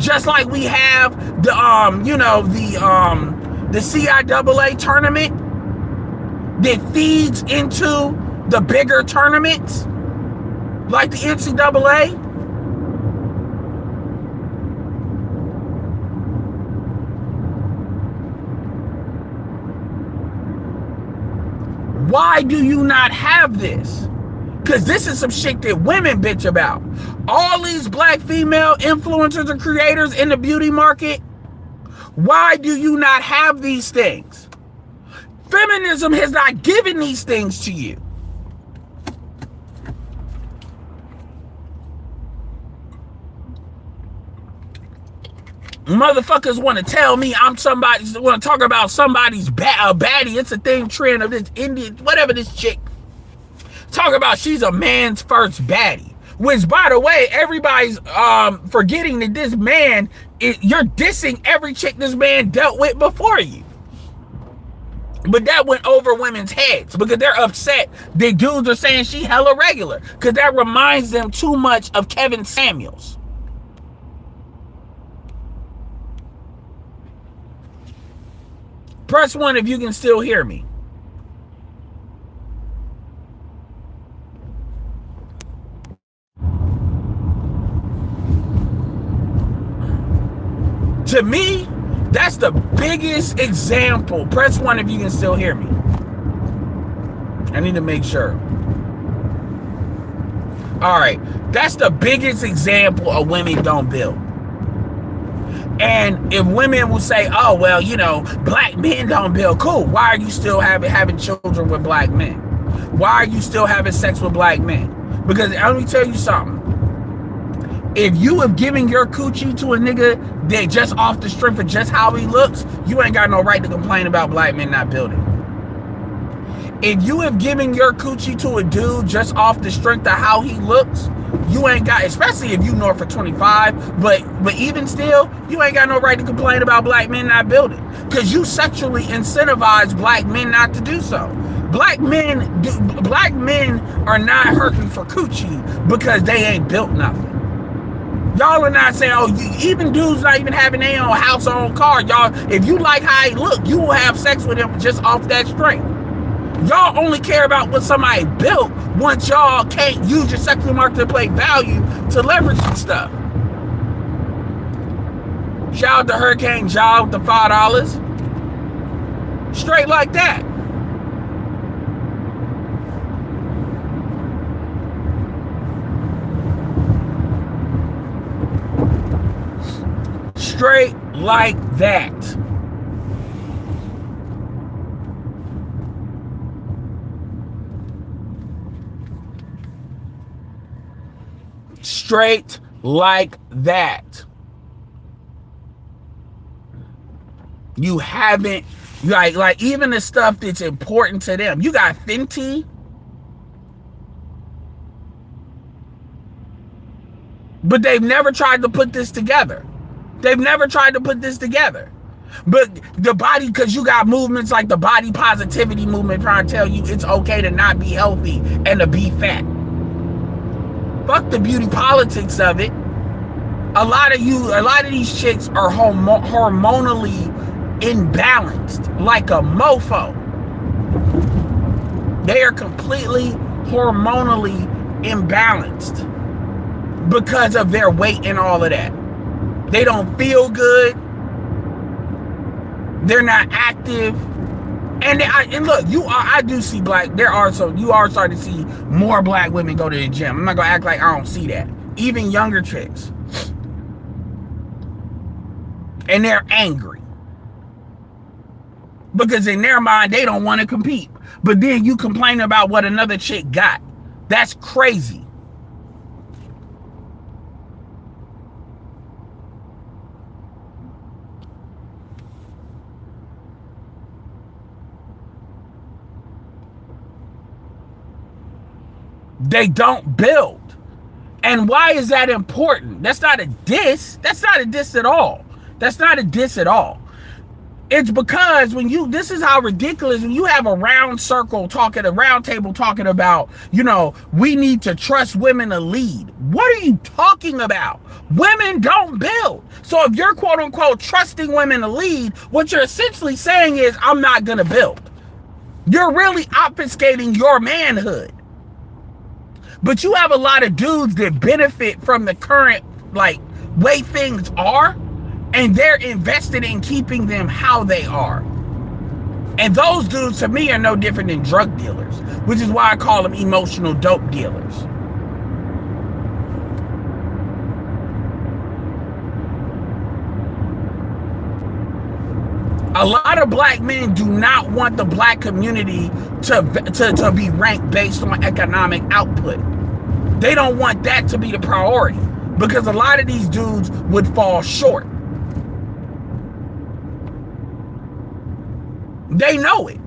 Just like we have the CIAA tournament that feeds into the bigger tournaments. Like the NCAA. Why do you not have this? Because this is some shit that women bitch about. All these black female influencers and creators in the beauty market. Why do you not have these things? Feminism has not given these things to you. Motherfuckers want to tell me I'm somebody, want to talk about somebody's baddie. It's a thing trend of this Indian, whatever this chick. Talk about she's a man's first baddie. Which, by the way, everybody's forgetting that this man, you're dissing every chick this man dealt with before you. But that went over women's heads because they're upset. The dudes are saying she hella regular because that reminds them too much of Kevin Samuels. Press 1 if you can still hear me. To me, that's the biggest example. Press 1 if you can still hear me. I need to make sure. All right. That's the biggest example of women don't build. And if women will say, oh, well, black men don't build, cool. Why are you still having children with black men? Why are you still having sex with black men? Because let me tell you something. If you have given your coochie to a nigga that just off the strength of just how he looks, you ain't got no right to complain about black men not building. If you have given your coochie to a dude just off the strength of how he looks, you ain't got, especially if you north for 25, but even still, you ain't got no right to complain about black men not building, because you sexually incentivize black men not to do so. Black men are not hurting for coochie because they ain't built nothing. Y'all are not saying, oh, even dudes not even having their own house or own car. Y'all, if you like how he look, you will have sex with him just off that strength. Y'all only care about what somebody built once y'all can't use your sexual marketplace value to leverage some stuff. Shout out to Hurricane Jaw with the $5. Straight like that. Straight like that. Straight like that. You haven't, like even the stuff that's important to them. You got Fenty, but they've never tried to put this together. They've never tried to put this together. But the body, because you got movements like the body positivity movement trying to tell you it's okay to not be healthy and to be fat. Fuck the beauty politics of it. A lot of these chicks are hormonally imbalanced, like a mofo. They are completely hormonally imbalanced because of their weight and all of that. They don't feel good. They're not active. And look, I do see you are starting to see more black women go to the gym. I'm not gonna act like I don't see that. Even younger chicks. And they're angry. Because in their mind, they don't want to compete. But then you complain about what another chick got. That's crazy. They don't build. And why is that important? That's not a diss. That's not a diss at all. That's not a diss at all. It's because this is how ridiculous, when you have a round table talking about, we need to trust women to lead. What are you talking about? Women don't build. So if you're quote unquote trusting women to lead, what you're essentially saying is, I'm not going to build. You're really obfuscating your manhood. But you have a lot of dudes that benefit from the current way things are, and they're invested in keeping them how they are. And those dudes to me are no different than drug dealers, which is why I call them emotional dope dealers. A lot of black men do not want the black community to be ranked based on economic output. They don't want that to be the priority, because a lot of these dudes would fall short. They know it.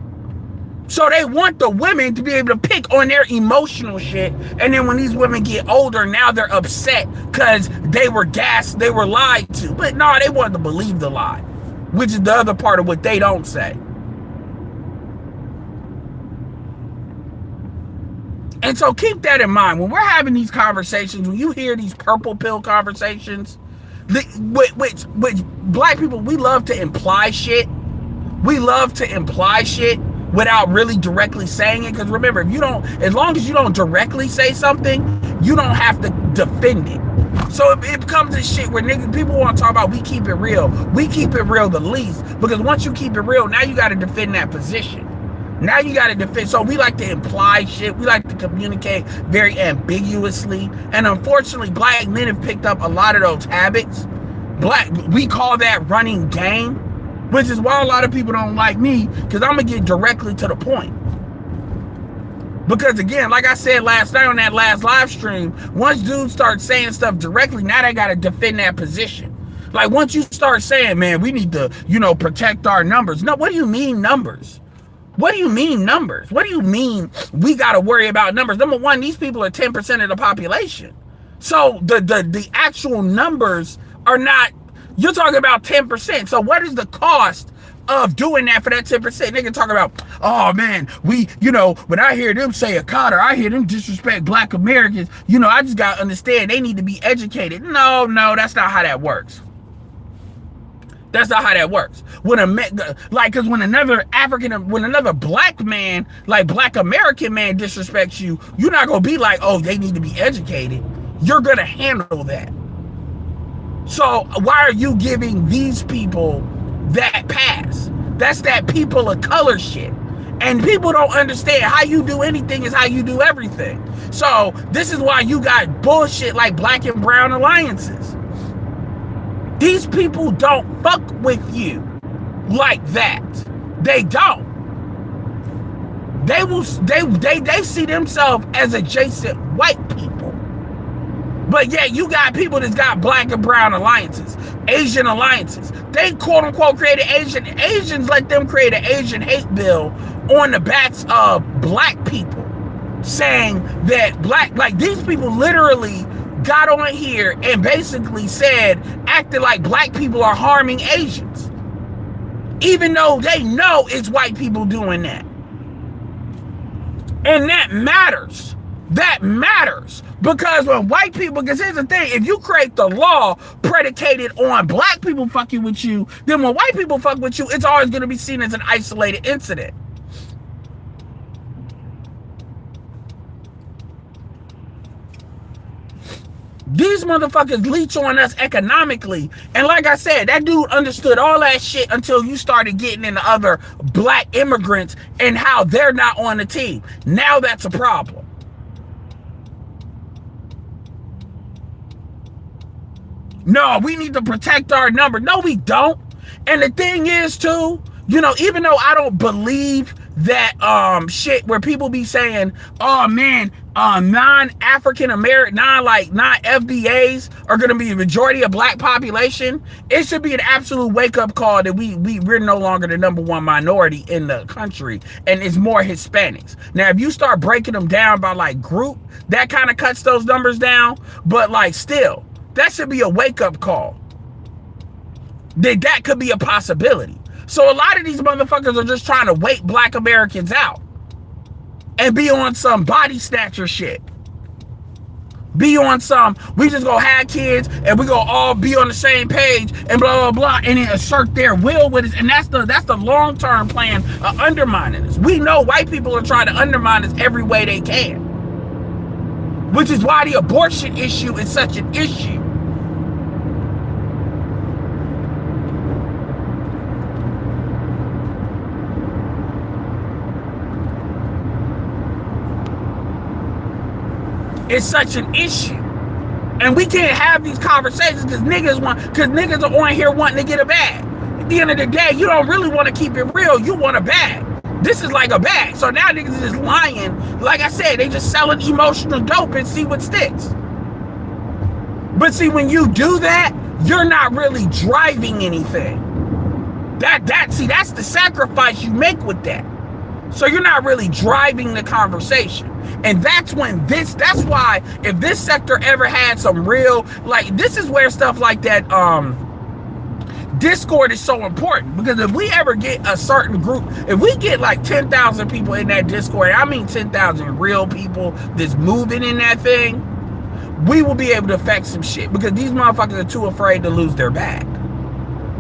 So they want the women to be able to pick on their emotional shit, and then when these women get older, now they're upset because they were gassed, they were lied to. But no, they want to believe the lie, which is the other part of what they don't say. And so keep that in mind when we're having these conversations. When you hear these purple pill conversations, which black people, we love to imply shit. We love to imply shit without really directly saying it. Because remember, as long as you don't directly say something, you don't have to defend it. So it becomes this shit where people want to talk about, we keep it real. We keep it real the least, because once you keep it real, now you got to defend that position. Now you got to defend. So we like to imply shit. We like to communicate very ambiguously. And unfortunately, black men have picked up a lot of those habits. We call that running game, which is why a lot of people don't like me, because I'm going to get directly to the point. Because again, like I said last night on that last live stream, once dudes start saying stuff directly, now they got to defend that position. Like once you start saying, man, we need to, protect our numbers. No, what do you mean numbers? What do you mean numbers? What do you mean we got to worry about numbers? Number one, these people are 10% of the population. So the actual numbers are not, you're talking about 10%. So what is the cost of doing that for that 10%? Nigga talking about, oh man, when I hear them say a Carter, I hear them disrespect black Americans. I just gotta understand they need to be educated. No, that's not how that works. That's not how that works. When because when another black man, like black American man, disrespects you, you're not gonna be like, oh, they need to be educated. You're gonna handle that. So why are you giving these people that pass? That's that people of color shit. And people don't understand how you do anything is how you do everything. So this is why you got bullshit like black and brown alliances. These people don't fuck with you like that. They don't. They see themselves as adjacent white people. But yeah, you got people that's got black and brown alliances, Asian alliances. They quote unquote created Asians let them create an Asian hate bill on the backs of black people, saying that like these people literally got on here and basically acted like black people are harming Asians, even though they know it's white people doing that. And that matters. That matters. Because because here's the thing, if you create the law predicated on black people fucking with you, then when white people fuck with you, it's always going to be seen as an isolated incident. These motherfuckers leech on us economically. And like I said, that dude understood all that shit until you started getting into other black immigrants and how they're not on the team. Now that's a problem. No, we need to protect our number. No, we don't. And the thing is too, even though I don't believe that shit where people be saying, oh man, non-African American, non-FBAs are gonna be the majority of black population, it should be an absolute wake-up call that we're no longer the number one minority in the country, and it's more Hispanics. Now, if you start breaking them down by like group, that kind of cuts those numbers down, but like still, that should be a wake-up call. That could be a possibility. So a lot of these motherfuckers are just trying to wait black Americans out and be on some body snatcher shit. Be on some, we just gonna have kids and we gonna all be on the same page and blah, blah, blah, and then assert their will with us. And that's the long-term plan of undermining us. We know white people are trying to undermine us every way they can. Which is why the abortion issue is such an issue. It's such an issue. And we can't have these conversations because niggas are on here wanting to get a bag. At the end of the day, you don't really want to keep it real. You want a bag. This is like a bag. So now niggas is just lying. Like I said, they just selling emotional dope and see what sticks. But see, when you do that, you're not really driving anything. That's the sacrifice you make with that. So you're not really driving the conversation. And that's why if this sector ever had some real, like, this is where stuff like that, Discord is so important, because if we ever get a certain group, if we get like 10,000 people in that Discord, I mean 10,000 real people that's moving in that thing, we will be able to affect some shit, because these motherfuckers are too afraid to lose their bag,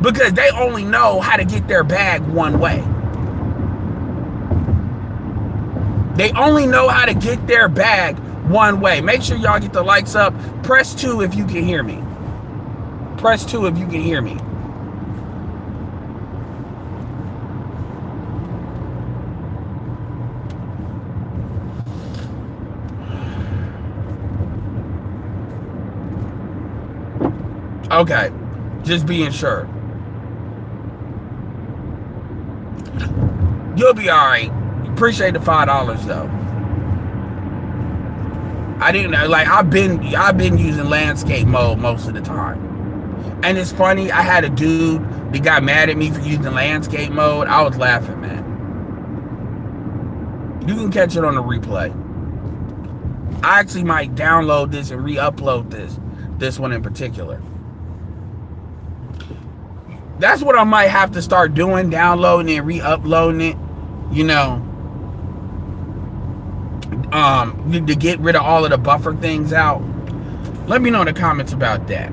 because they only know how to get their bag one way. They only know how to get their bag one way. Make sure y'all get the likes up. Press 2 if you can hear me. Press 2 if you can hear me. Okay, just being sure. You'll be all right. Appreciate the $5 though. I didn't know, like, I've been using landscape mode most of the time. And it's funny, I had a dude that got mad at me for using landscape mode. I was laughing, man. You can catch it on the replay. I actually might download this and re-upload this one in particular. That's what I might have to start doing, downloading and re-uploading it, you know, to get rid of all of the buffer things out. Let me know in the comments about that.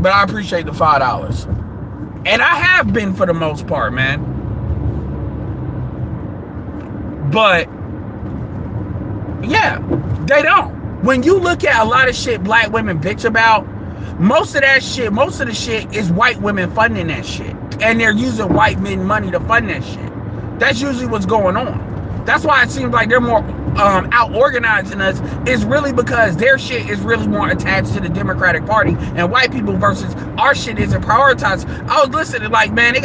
But I appreciate the $5. And I have been for the most part, man. But yeah, they don't. When you look at a lot of shit black women bitch about, most of the shit is white women funding that shit. And they're using white men money to fund that shit. That's usually what's going on. That's why it seems like they're more out organizing us, is really because their shit is really more attached to the Democratic Party and white people versus our shit isn't prioritized. I was listening, like, man, they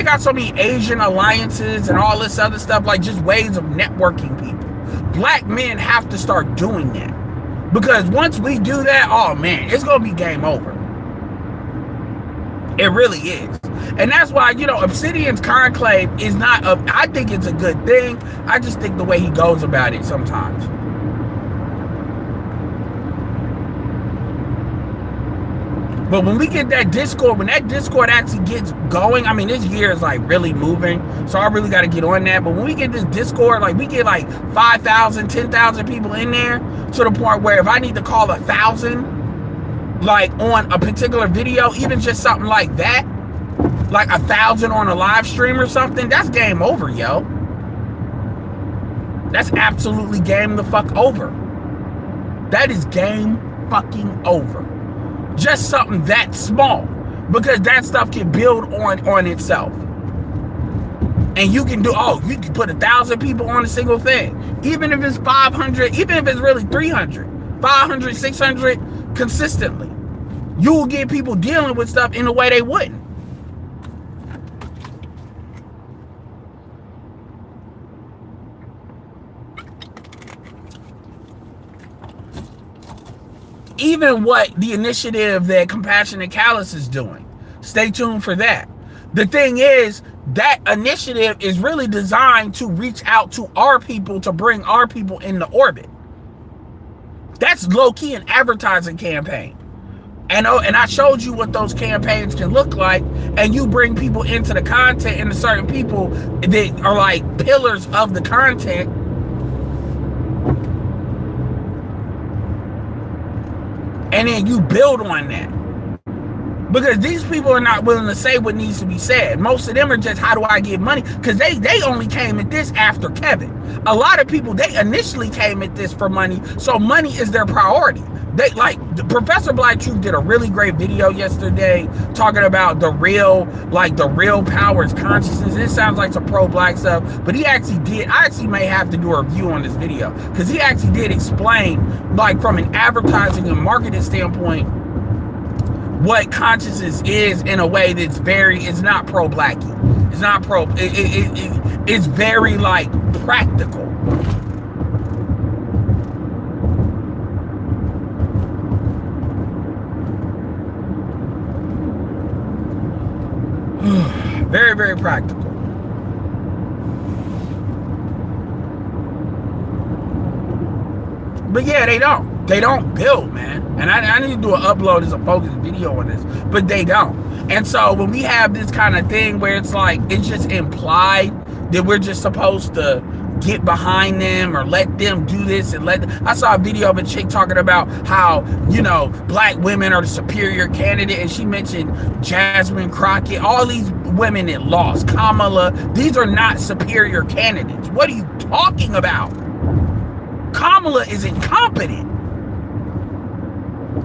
got so many Asian alliances and all this other stuff, like just ways of networking people. Black men have to start doing that. Because once we do that, oh man, it's going to be game over. It really is. And that's why, you know, Obsidian's conclave is not, I think it's a good thing. I just think the way he goes about it sometimes. But when we get that Discord, when that Discord actually gets going, I mean, this year is like really moving. So I really got to get on that. But when we get this Discord, like we get like 5,000, 10,000 people in there to the point where if I need to call 1,000, like on a particular video, even just something like that, like 1,000 on a live stream or something, that's game over, yo. That's absolutely game the fuck over. That is game fucking over. Just something that small, because that stuff can build on itself. And you can do, you can put 1,000 people on a single thing. Even if it's 500, even if it's really 300, 500, 600 consistently. You will get people dealing with stuff in a way they wouldn't. Even what the initiative that Compassionate Callous is doing. Stay tuned for that. The thing is, that initiative is really designed to reach out to our people, to bring our people into orbit. That's low-key an advertising campaign. And I showed you what those campaigns can look like, and you bring people into the content, and the certain people that are like pillars of the content. And then you build on that. Because these people are not willing to say what needs to be said. Most of them are just, how do I get money? Because they only came at this after Kevin. A lot of people, they initially came at this for money. So money is their priority. They like, Professor Black Truth did a really great video yesterday talking about the real powers consciousness. It sounds like some pro-black stuff, but he actually did. I actually may have to do a review on this video because he actually did explain, like from an advertising and marketing standpoint, what consciousness is in a way that's it's not pro-blacky. It's not it's very like practical. Very, very practical. But yeah, they don't build, man. And I need to do an upload as a focused video on this, but they don't. And so when we have this kind of thing where it's like, it's just implied that we're just supposed to get behind them or let them do this and I saw a video of a chick talking about how, you know, black women are the superior candidate, and she mentioned Jasmine Crockett, all these women that lost, Kamala, these are not superior candidates. What are you talking about? Kamala is incompetent.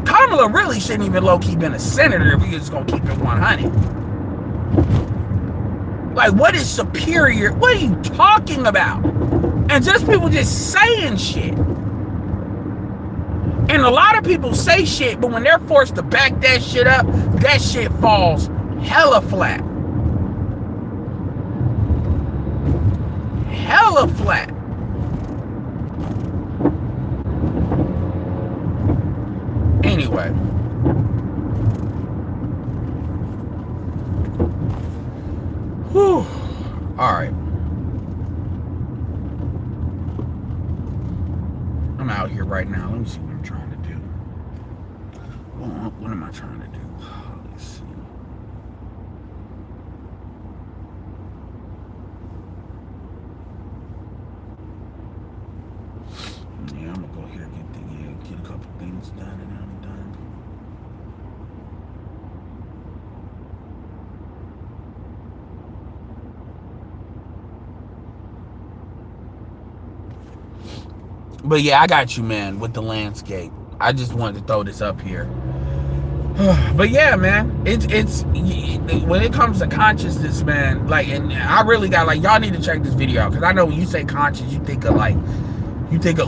Kamala really shouldn't even low-key been a senator if we just gonna keep it 100. Like, what is superior? What are you talking about? And just people just saying shit. And a lot of people say shit, but when they're forced to back that shit up, that shit falls hella flat. Hella flat. Anyway. Whew. All right. I'm trying to do. What am I trying to do? Let's see. Yeah, I'm gonna go here and get a couple things done, and I'm done. But yeah, I got you, man, with the landscape. I just wanted to throw this up here. But yeah, man, it's when it comes to consciousness, man. Like, and I really got like y'all need to check this video out because I know when you say conscious, you think of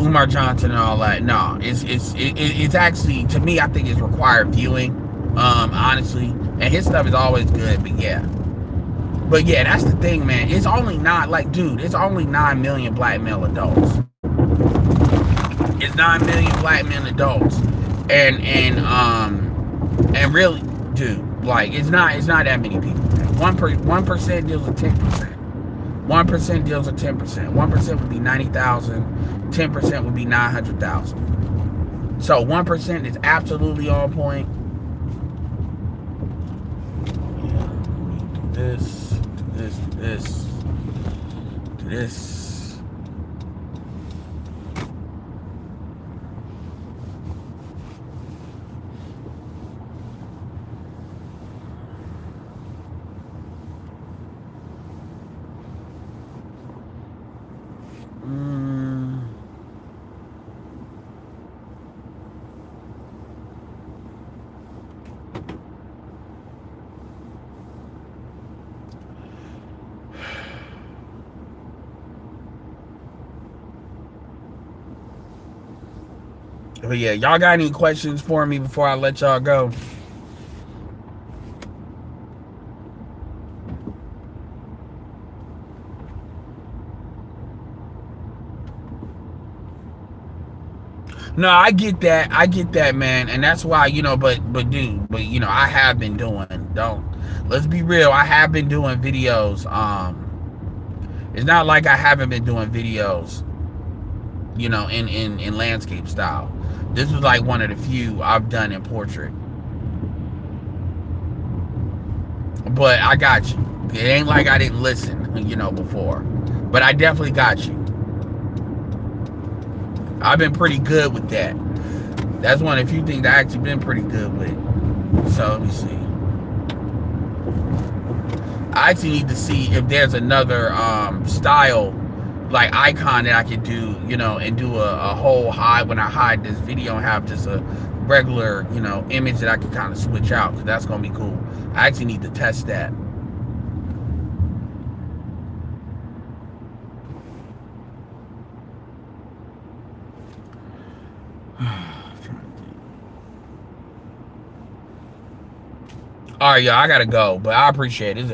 Umar Johnson and all that. No, it's actually, to me, I think it's required viewing, honestly. And his stuff is always good, but yeah, that's the thing, man. It's only not like, dude, it's only 9 million black male adults. It's 9 million black men adults, and really, dude, like it's not that many people. 1% deals with 10%. 1% deals with 10%. 1% would be 90,000. 10% would be 900,000. So 1% is absolutely on point. Yeah, let me do this, do this, do this, do this. But yeah, y'all got any questions for me before I let y'all go? No, I get that, man, and that's why, but I have been doing. Let's be real, I have been doing videos. It's not like I haven't been doing videos, in landscape style. This was like one of the few I've done in portrait. But I got you. It ain't like I didn't listen, before. But I definitely got you. I've been pretty good with that. That's one of the few things I actually been pretty good with. So let me see. I actually need to see if there's another style like icon that I could do, and do a whole hide when I hide this video and have just a regular, image that I can kind of switch out, because that's gonna be cool. I actually need to test that. All right, y'all, I gotta go, but I appreciate it.